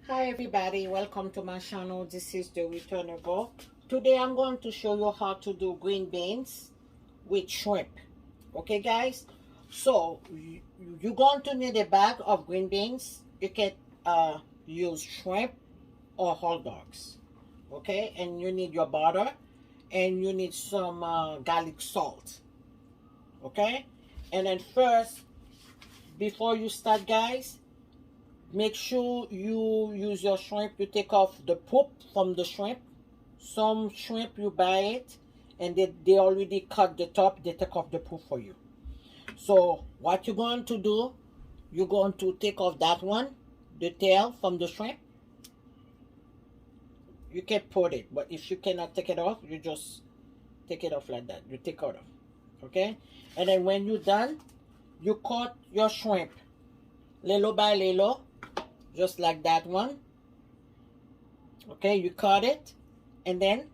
Hi everybody, welcome to my channel. This is Thereturnable. Today I'm going to show you how to do green beans with shrimp. Okay guys, so you're going to need a bag of green beans. You can use shrimp or hot dogs. Okay, and you need your butter and you need some garlic salt. Okay, and then first, before you start guys, make sure you use your shrimp. You take off the poop from the shrimp. Some shrimp you buy it and they already cut the top. They take off the poop for you. So what you're going to do, you're going to take off that one, the tail from the shrimp. You can put it, but if you cannot take it off, you just take it off like that. You take it off. Okay, and then when you're done, you cut your shrimp little by little, just like that one. Okay, you cut it, and then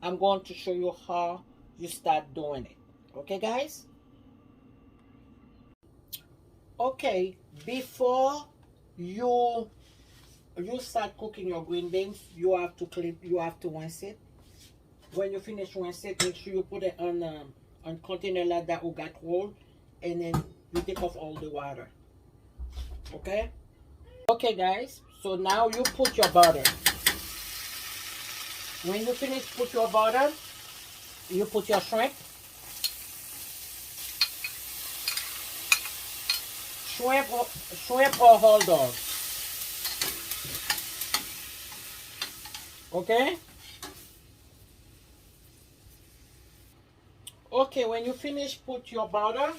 I'm going to show you how you start doing it. Okay guys, okay, before you start cooking your green beans, you have to clean, you have to rinse it. When you finish rinse it, make sure you put it on container like that who got rolled, and then you take off all the water. Okay, okay guys, so now you put your butter. When you finish put your butter, you put your shrimp. Shrimp or hot dog. Okay? Okay, when you finish, put your butter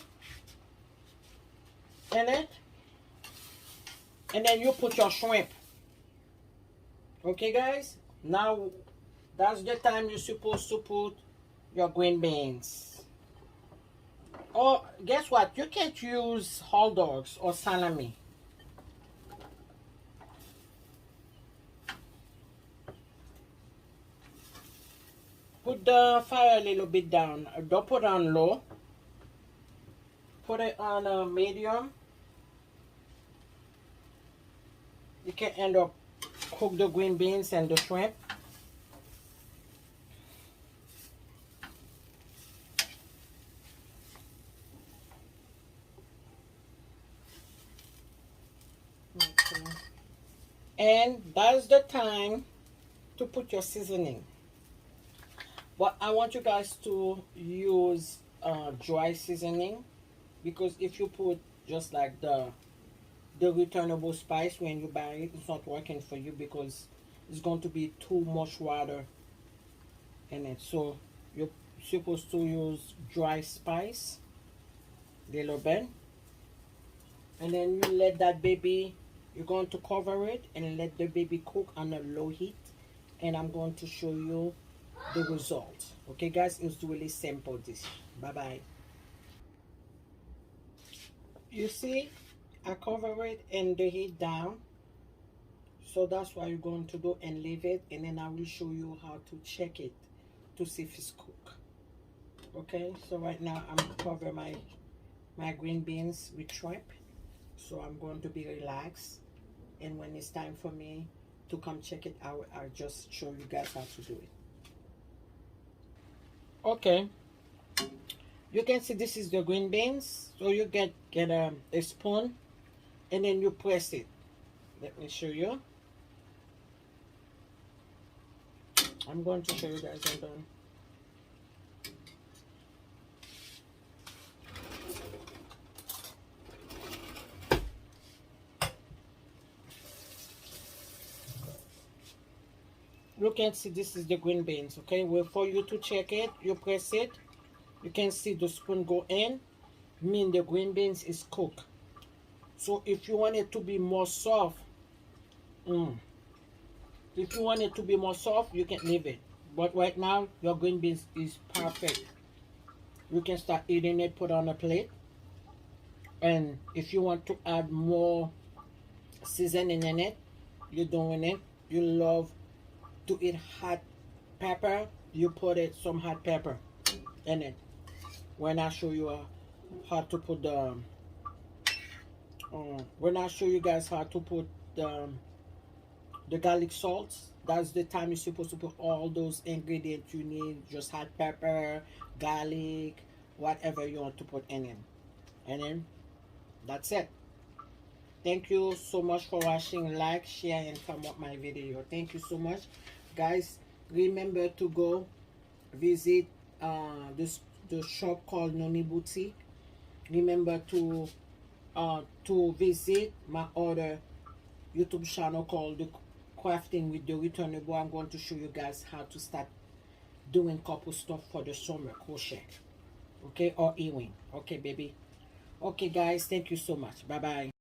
in it. And then you put your shrimp. Okay, guys? Now, that's the time you're supposed to put your green beans. Or, guess what? You can't use hot dogs or salami. Put the fire a little bit down. Don't put it on low. Put it on a medium. You can end up cook the green beans and the shrimp. Okay. And that's the time to put your seasoning. But I want you guys to use dry seasoning, because if you put just like the returnable spice when you buy it, it's not working for you because it's going to be too much water in it. So you're supposed to use dry spice a little bit, and then you let that baby, you're going to cover it and let the baby cook on a low heat, and I'm going to show you the result. Okay guys, it's really simple this. Bye bye. You see, I cover it and the heat down, so that's what you're going to do, and leave it, and then I will show you how to check it to see if it's cooked. Okay, so right now I'm cover my green beans with shrimp, so I'm going to be relaxed, and when it's time for me to come check it out, I'll just show you guys how to do it. Okay, you can see this is the green beans. So you get a spoon, and then you press it. Let me show you. I'm going to show you guys. I'm done. You can see this is the green beans. Okay, well, for you to check it, you press it. You can see the spoon go in, mean the green beans is cooked. So if you want it to be more soft, if you want it to be more soft, you can leave it. But right now, your green beans is perfect. You can start eating it, put on a plate. And if you want to add more seasoning in it, you're doing it. You love to eat hot pepper, you put it some hot pepper in it. When I show you how to put the when I show you guys how to put the garlic salt. That's the time you're supposed to put all those ingredients you need. Just add pepper, garlic, whatever you want to put in it. And then that's it. Thank you so much for watching. Like, share, and comment my video. Thank you so much, guys. Remember to go visit this the shop called Noni Boutique. Remember to visit my other YouTube channel called the Crafting with the Returnable. I'm going to show you guys how to start doing couple stuff for the summer crochet, okay, or ewing. Okay, baby. Okay, guys, thank you so much. Bye bye.